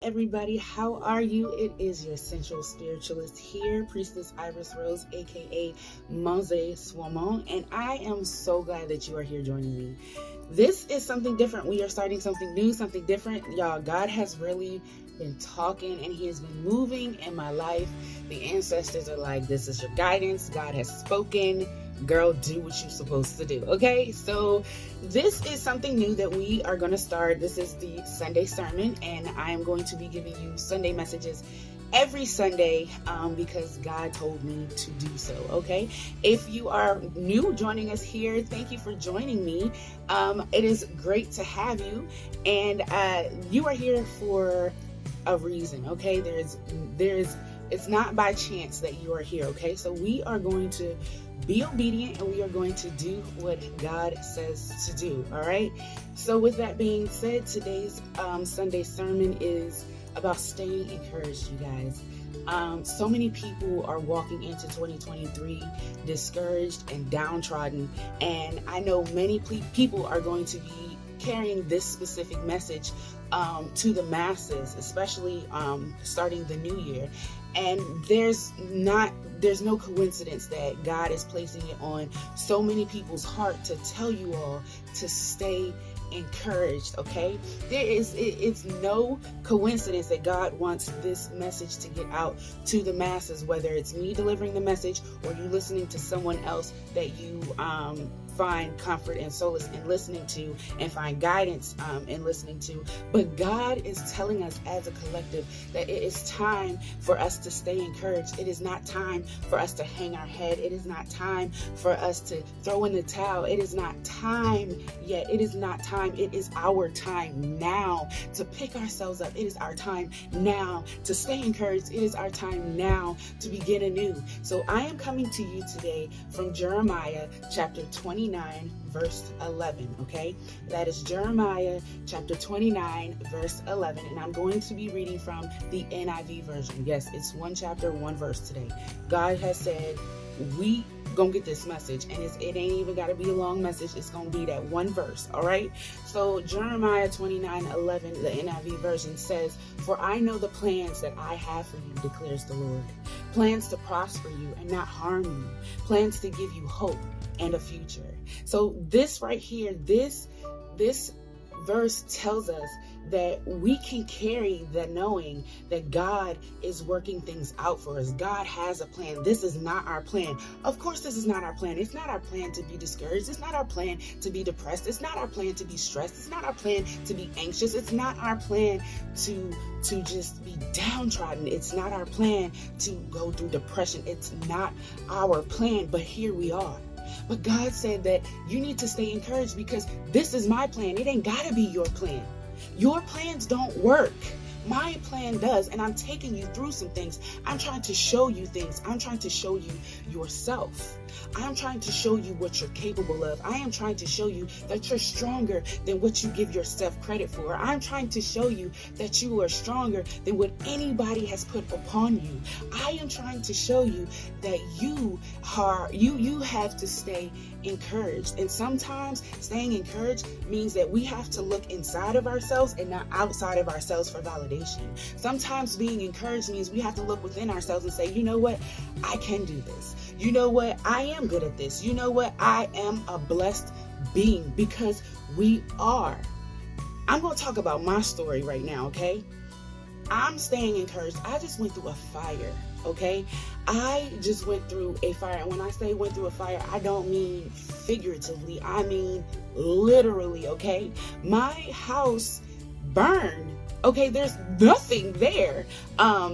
Everybody, how are you? It is your sensual spiritualist here, Priestess Iris Rose, aka Mose Swamon, and I am so glad that you are here joining me. This is something different. We are starting something new, something different. Y'all, God has really been talking and He has been moving in my life. The ancestors are like, this is your guidance. God has spoken. Girl, do what you're supposed to do. Okay, so this is something new that we are going to start. This is the Sunday sermon, and I am going to be giving you Sunday messages every Sunday because God told me to do so. Okay, if you are new joining us here, thank you for joining me. It is great to have you, and you are here for a reason. Okay, it's not by chance that you are here. Okay, so we are going to be obedient and we are going to do what God says to do. All right, so with that being said, today's Sunday sermon is about staying encouraged, you guys. So many people are walking into 2023 discouraged and downtrodden, and I know many people are going to be carrying this specific message to the masses, especially starting the new year. And there's no coincidence that God is placing it on so many people's heart to tell you all to stay encouraged. Okay, it's no coincidence that God wants this message to get out to the masses, whether it's me delivering the message or you listening to someone else that you find comfort and solace in listening to and find guidance in listening to. But God is telling us as a collective that it is time for us to stay encouraged. It is not time for us to hang our head. It is not time for us to throw in the towel. It is not time yet. It is not time. It is our time now to pick ourselves up. It is our time now to stay encouraged. It is our time now to begin anew. So I am coming to you today from Jeremiah chapter 29 verse 11. Okay, that is Jeremiah chapter 29 verse 11, and I'm going to be reading from the NIV version. Yes, it's one chapter, one verse today. God has said we gonna get this message, and it ain't even gotta be a long message. It's gonna be that one verse. All right, so Jeremiah 29:11, the NIV version says, "For I know the plans that I have for you, declares the Lord, plans to prosper you and not harm you, plans to give you hope and a future." So this right here, this verse tells us that we can carry the knowing that God is working things out for us. God has a plan. This is not our plan. Of course, this is not our plan. It's not our plan to be discouraged. It's not our plan to be depressed. It's not our plan to be stressed. It's not our plan to be anxious. It's not our plan to just be downtrodden. It's not our plan to go through depression. It's not our plan, but here we are. But God said that you need to stay encouraged because this is my plan. It ain't gotta be your plan. Your plans don't work. My plan does, and I'm taking you through some things. I'm trying to show you things. I'm trying to show you yourself. I'm trying to show you what you're capable of. I am trying to show you that you're stronger than what you give yourself credit for. I'm trying to show you that you are stronger than what anybody has put upon you. I am trying to show you that you have to stay encouraged. And sometimes staying encouraged means that we have to look inside of ourselves and not outside of ourselves for validation. Sometimes being encouraged means we have to look within ourselves and say, you know what, I can do this. You know what, I am good at this. You know what, I am a blessed being, because we are. I'm going to talk about my story right now, okay? I'm staying encouraged. I just went through a fire, okay? I just went through a fire. And when I say went through a fire, I don't mean figuratively. I mean literally, okay? My house burned. Okay, there's nothing there.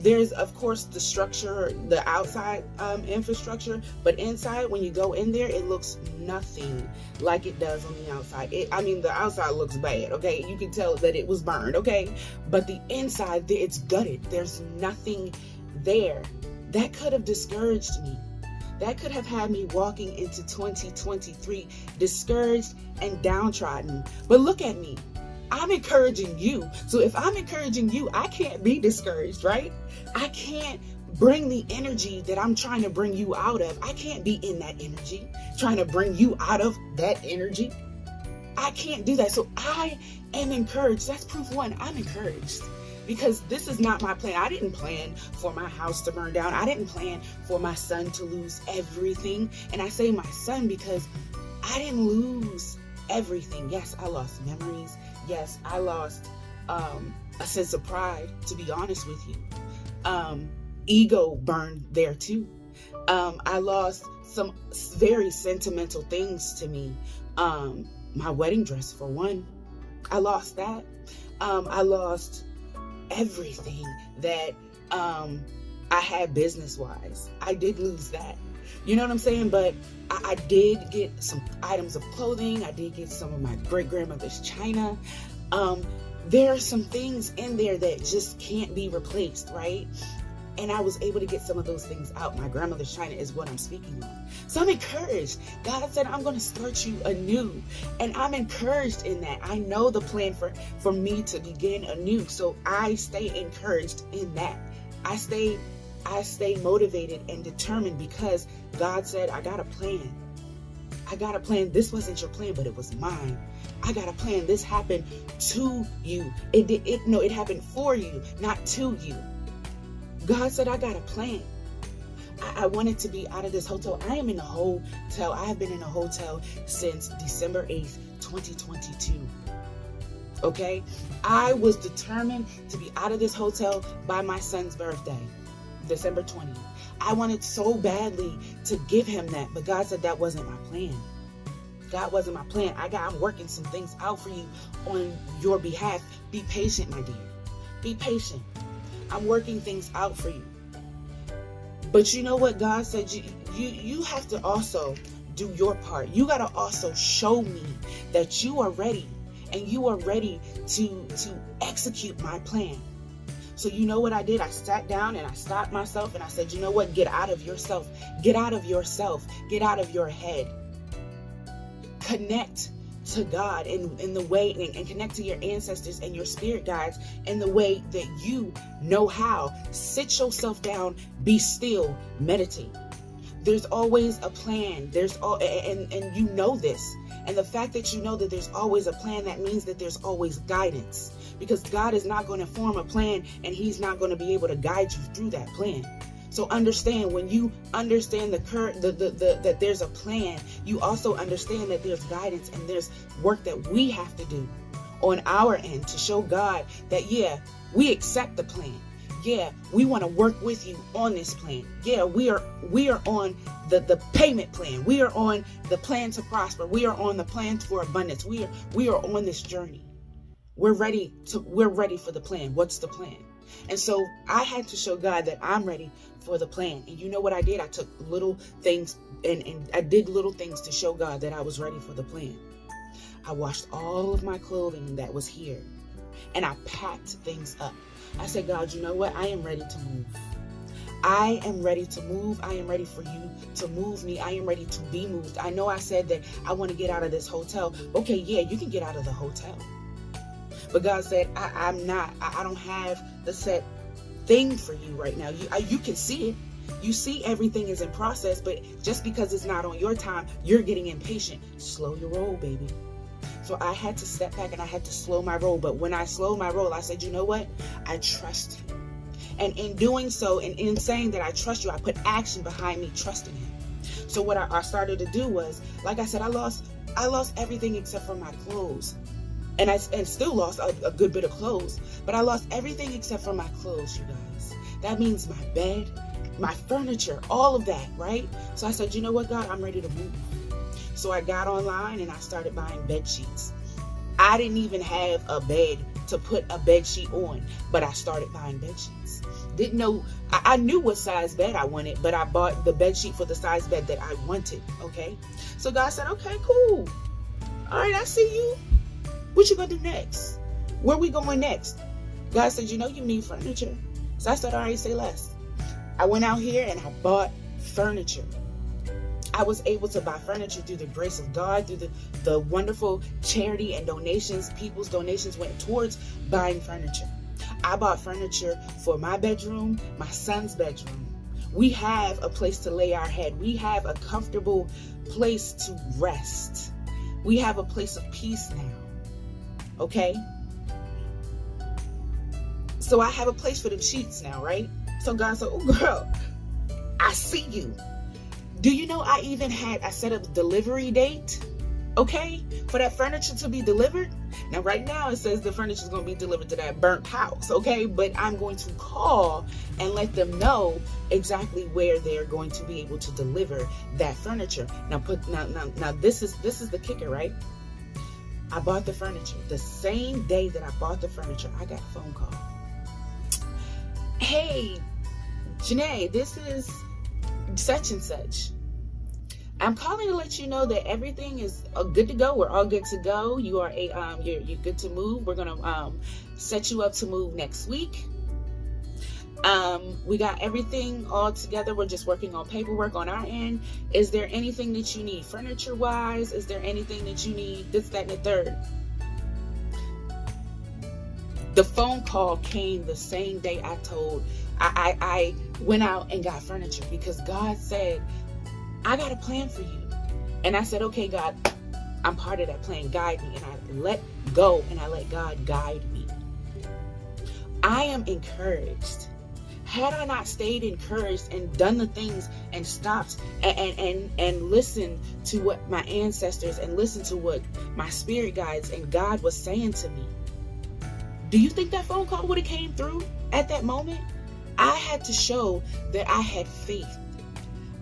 There's, of course, the structure, the outside infrastructure, but inside, when you go in there, it looks nothing like it does on the outside. The outside looks bad, okay? You can tell that it was burned, okay? But the inside, it's gutted. There's nothing there. That could have discouraged me. That could have had me walking into 2023 discouraged and downtrodden. But look at me. I'm encouraging you. So if I'm encouraging you, I can't be discouraged, right? I can't bring the energy that I'm trying to bring you out of. I can't be in that energy, trying to bring you out of that energy. I can't do that. So I am encouraged. That's proof one. I'm encouraged. because this is not my plan. I didn't plan for my house to burn down. I didn't plan for my son to lose everything. And I say my son because I didn't lose everything. Yes, I lost memories. Yes, I lost a sense of pride, to be honest with you. Ego burned there too. I lost some very sentimental things to me. My wedding dress, for one. I lost that. I lost everything that I had business-wise. I did lose that. You know what I'm saying? But I did get some items of clothing. I did get some of my great-grandmother's china. There are some things in there that just can't be replaced, right? And I was able to get some of those things out. My grandmother's china is what I'm speaking of. So I'm encouraged. God said, I'm going to start you anew. And I'm encouraged in that. I know the plan for me to begin anew. So I stay encouraged in that. I stay motivated and determined because God said, I got a plan. I got a plan. This wasn't your plan, but it was mine. I got a plan. This happened to you. It happened for you, not to you. God said, I got a plan. I wanted to be out of this hotel. I am in a hotel. I have been in a hotel since December 8th, 2022. Okay? I was determined to be out of this hotel by my son's birthday, December 20th. I wanted so badly to give him that, but God said that wasn't my plan. That wasn't my plan. I'm working some things out for you on your behalf. Be patient, my dear. Be patient. I'm working things out for you. But you know what? God said you have to also do your part. You got to also show me that you are ready and you are ready to execute my plan. So you know what I did? I sat down and I stopped myself and I said, you know what? Get out of yourself. Get out of yourself. Get out of your head. Connect to God in the way and connect to your ancestors and your spirit guides in the way that you know how. Sit yourself down, be still, meditate. There's always a plan. And you know this. And the fact that you know that there's always a plan, that means that there's always guidance. Because God is not going to form a plan and he's not going to be able to guide you through that plan. So understand, when you understand that there's a plan, you also understand that there's guidance and there's work that we have to do on our end to show God that, yeah, we accept the plan. Yeah, we want to work with you on this plan. Yeah, we are on the payment plan. We are on the plan to prosper. We are on the plan for abundance. We are on this journey. We're ready for the plan. What's the plan? And so I had to show God that I'm ready for the plan. And you know what I did? I took little things and I did little things to show God that I was ready for the plan. I washed all of my clothing that was here and I packed things up. I said, God, you know what? I am ready to move. I am ready to move. I am ready for you to move me. I am ready to be moved. I know I said that I want to get out of this hotel. Okay, yeah, you can get out of the hotel. But God said, I don't have the set thing for you right now. You can see it. You see everything is in process, but just because it's not on your time, you're getting impatient. Slow your roll, baby. So I had to step back and I had to slow my roll. But when I slowed my roll, I said, you know what? I trust you. And in doing so, and in saying that I trust you, I put action behind me trusting him. So what I started to do was, like I said, I lost everything except for my clothes. And I still lost a good bit of clothes. But I lost everything except for my clothes, you guys. That means my bed, my furniture, all of that, right? So I said, you know what, God? I'm ready to move. So I got online and I started buying bed sheets. I didn't even have a bed to put a bed sheet on, but I started buying bed sheets. Didn't know, I knew what size bed I wanted, but I bought the bed sheet for the size bed that I wanted, okay? So God said, okay, cool. All right, I see you. What you gonna do next? Where we going next? God said, you know you need furniture. So I said, all right, say less. I went out here and I bought furniture. I was able to buy furniture through the grace of God, through the wonderful charity and donations. People's donations went towards buying furniture. I bought furniture for my bedroom, my son's bedroom. We have a place to lay our head. We have a comfortable place to rest. We have a place of peace now. Okay? So I have a place for the sheets now, right? So God said, oh girl, I see you. Do you know I set up a delivery date, okay, for that furniture to be delivered? Now, right now, it says the furniture is going to be delivered to that burnt house, okay? But I'm going to call and let them know exactly where they're going to be able to deliver that furniture. Now, this is the kicker, right? I bought the furniture. The same day that I bought the furniture, I got a phone call. Hey, Janae, this is such and such. I'm calling to let you know that everything is good to go. We're all good to go. You are you're good to move. We're gonna set you up to move next week. We got everything all together. We're just working on paperwork on our end. Is there anything that you need furniture wise? Is there anything that you need this, that, and the third? The phone call came the same day I went out and got furniture, because God said, I got a plan for you. And I said, okay, God, I'm part of that plan. Guide me. And I let go and I let God guide me. I am encouraged. Had I not stayed encouraged and done the things and stopped and listened to what my ancestors and listened to what my spirit guides and God was saying to me, do you think that phone call would have came through at that moment? I had to show that I had faith.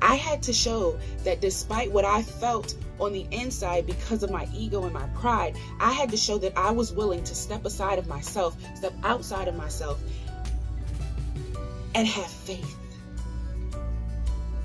I had to show that despite what I felt on the inside because of my ego and my pride, I had to show that I was willing to step outside of myself, and have faith.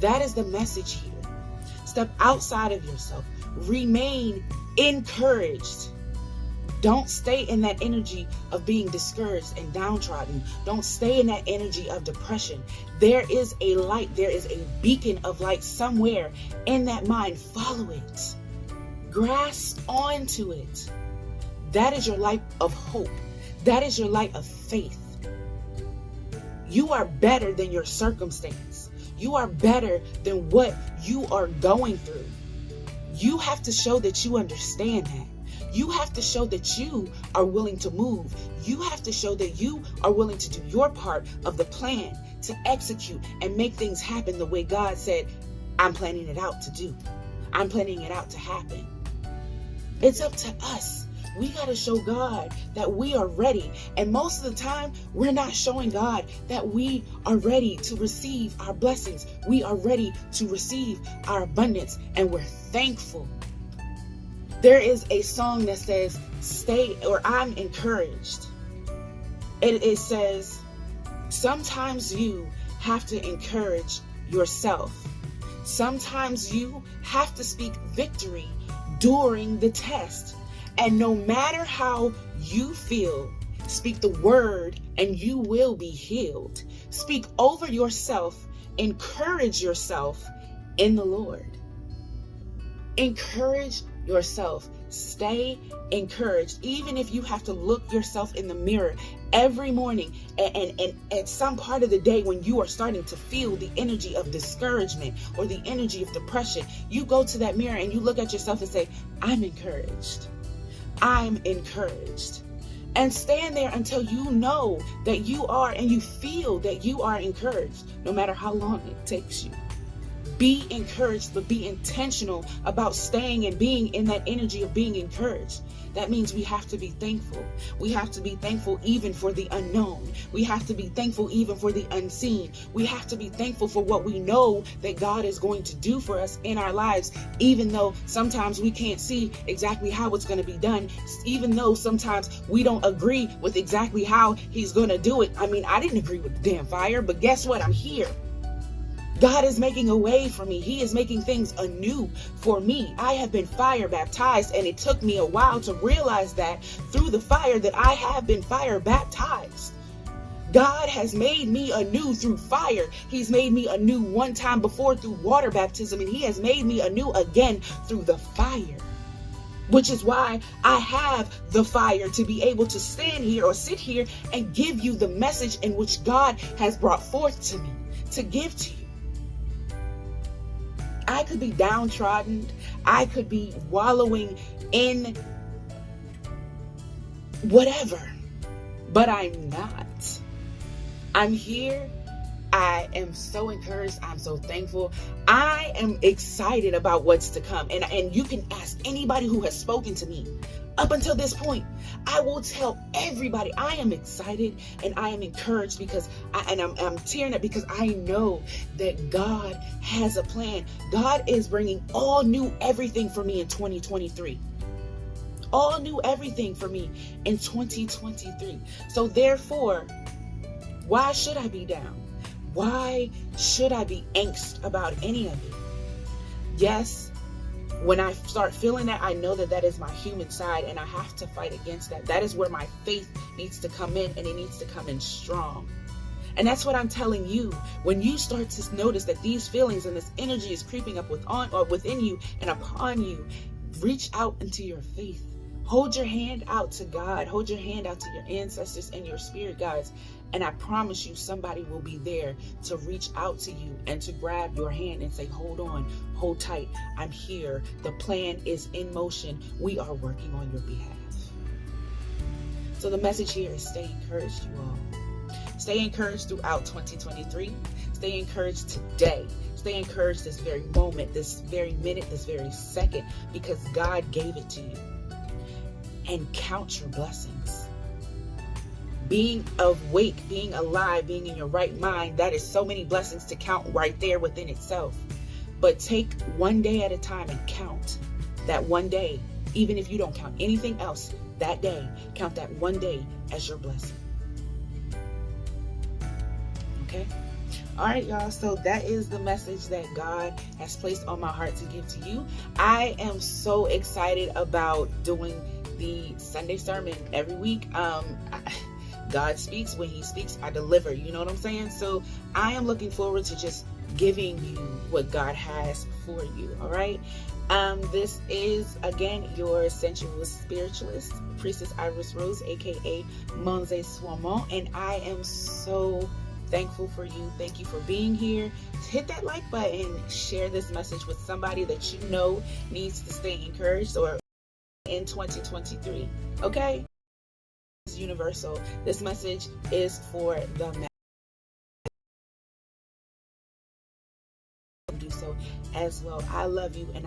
That is the message here. Step outside of yourself. Remain encouraged. Don't stay in that energy of being discouraged and downtrodden. Don't stay in that energy of depression. There is a light. There is a beacon of light somewhere in that mind. Follow it. Grasp onto it. That is your light of hope. That is your light of faith. You are better than your circumstance. You are better than what you are going through. You have to show that you understand that. You have to show that you are willing to move. You have to show that you are willing to do your part of the plan to execute and make things happen the way God said, I'm planning it out to do. I'm planning it out to happen. It's up to us. We got to show God that we are ready. And most of the time, we're not showing God that we are ready to receive our blessings. We are ready to receive our abundance, and we're thankful. There is a song that says, I'm encouraged. It says, sometimes you have to encourage yourself. Sometimes you have to speak victory during the test. And no matter how you feel, speak the word and you will be healed. Speak over yourself. Encourage yourself in the Lord. Encourage yourself. Stay encouraged. Even if you have to look yourself in the mirror every morning and at some part of the day when you are starting to feel the energy of discouragement or the energy of depression, you go to that mirror and you look at yourself and say, I'm encouraged. I'm encouraged. And stand there until you know that you are and you feel that you are encouraged, no matter how long it takes you. Be encouraged, but be intentional about staying and being in that energy of being encouraged. That means we have to be thankful. We have to be thankful even for the unknown. We have to be thankful even for the unseen. We have to be thankful for what we know that God is going to do for us in our lives, even though sometimes we can't see exactly how it's going to be done, even though sometimes we don't agree with exactly how He's going to do it. I mean, I didn't agree with the damn fire, but guess what? I'm here. God is making a way for me. He is making things anew for me. I have been fire baptized, and it took me a while to realize that through the fire that I have been fire baptized. God has made me anew through fire. He's made me anew one time before through water baptism, and He has made me anew again through the fire. Which is why I have the fire to be able to stand here or sit here and give you the message in which God has brought forth to me to give to you. I could be downtrodden. I could be wallowing in whatever, but I'm not. I'm here. I am so encouraged. I'm so thankful. I am excited about what's to come. And you can ask anybody who has spoken to me up until this point. I will tell everybody I am excited and I am encouraged because I'm tearing up because I know that God has a plan. God is bringing all new everything for me in 2023. All new everything for me in 2023. So therefore, why should I be down? Why should I be angst about any of it? Yes, when I start feeling that, I know that that is my human side and I have to fight against that. That is where my faith needs to come in, and it needs to come in strong. And that's what I'm telling you. When you start to notice that these feelings and this energy is creeping up within you and upon you, reach out into your faith. Hold your hand out to God. Hold your hand out to your ancestors and your spirit guides. And I promise you, somebody will be there to reach out to you and to grab your hand and say, hold on, hold tight. I'm here. The plan is in motion. We are working on your behalf. So the message here is stay encouraged, you all. Stay encouraged throughout 2023. Stay encouraged today. Stay encouraged this very moment, this very minute, this very second, because God gave it to you. And count your blessings. Being awake, being alive, being in your right mind, that is so many blessings to count right there within itself. But take one day at a time and count that one day. Even if you don't count anything else that day, count that one day as your blessing. Okay? All right, y'all. So that is the message that God has placed on my heart to give to you. I am so excited about doing the Sunday sermon every week. God speaks. When he speaks, I deliver. You know what I'm saying? So I am looking forward to just giving you what God has for you. All right. This is, again, your sensual spiritualist, Priestess Iris Rose, aka Monze Swamon, and I am so thankful for you. Thank you for being here. Hit that like button. Share this message with somebody that you know needs to stay encouraged or in 2023. Okay? It's universal. This message is for the man. Do so as well. I love you and